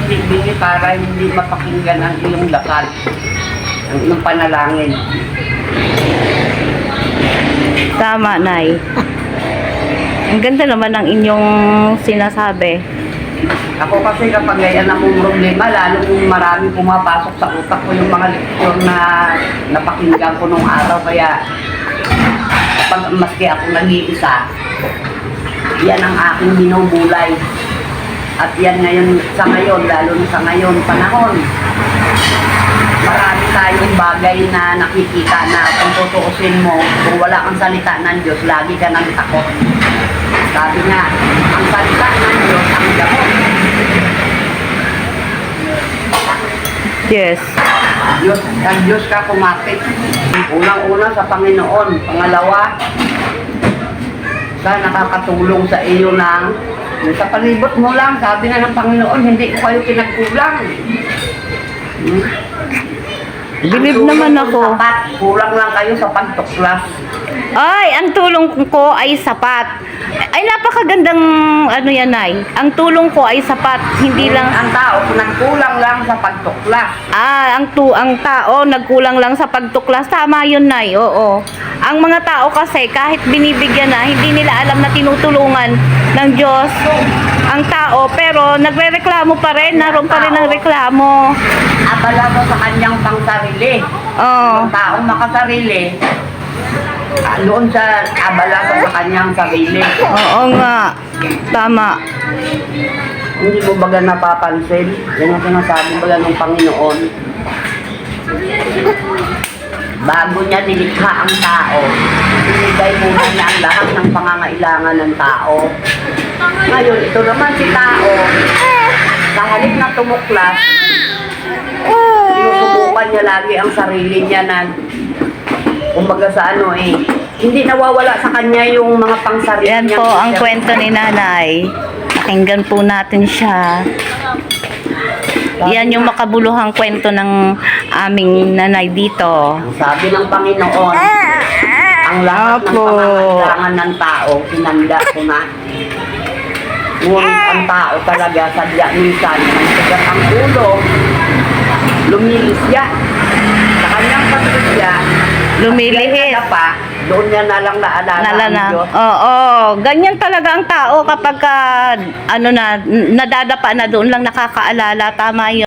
bingi para hindi mapakinggan ang iyong dasal, ang iyong panalangin. Tama, Nay. Ang ganda naman ng inyong sinasabi. Ako kasi kapag ganyan akong problema, lalo kung marami pumapasok sa utak ko yung mga leksyon na napakinggan ko nung araw. Kaya kapag maski ako nag-iisa, yan ang aking binubulay. At yan ngayon, sa ngayon, lalo na sa ngayon, panahon. Marami tayong bagay na nakikita na kung tutuusin mo, kung wala kang salita ng Diyos, lagi ka nang takot. Sabi nga, ang salita ng Diyos, ang gamot. Yes. Diyos, ang Diyos ka kumapit. Unang-una sa Panginoon. Pangalawa, sa nakakatulong sa iyo ng sa palibot mo lang. Sabi nga ng Panginoon, hindi ko kayo pinagkulang. Believe naman ako. Sapat, kulang lang kayo sa pagtuklas. Ay, ang tulong ko ay sapat. Ay, napakagandang ano yan, Nay. Ang tulong ko ay sapat, hindi lang... Ang tao, nagkulang lang sa pagtuklas. Ang tao nagkulang lang sa pagtuklas. Tama yun, Nay. Oo. Ang mga tao kasi, kahit binibigyan na, hindi nila alam na tinutulungan ng Diyos ang tao, pero nagrereklamo pa rin. Naroon pa rin ang reklamo. Abala mo sa kanyang pangsarili. Oo. Ang taong makasarili, doon sa abala sa kanyang sarili. Oo nga. Tama. Hindi mo baga napapansin? Yan ang sinasabi baga ng Panginoon. Bago niya nilikha ang tao, binigay muna niya ang lahat ng pangangailangan ng tao. Ngayon, ito naman si tao, sa halip na tumuklas, sinusubukan niya lagi ang sarili niya na kumbaga sa ano hindi nawawala sa kanya yung mga pangsarili Yan niya. po ang kwento ni Nanay. Pakinggan po natin siya. Yan yung makabuluhang kwento ng aming nanay dito. Sabi ng Panginoon, ang lahat ng pangangailangan ng tao, pinanda ko na. Ngunit ang tao talaga, sadya minsan, nagsagat ang ulo, lumilisya. Sa kanyang paglisya, Lumilihis. pa, doon niya na lang naalala ang Diyos. Oo, ganyan talaga ang tao kapag nadadapa na doon lang nakakaalala. Tama yun.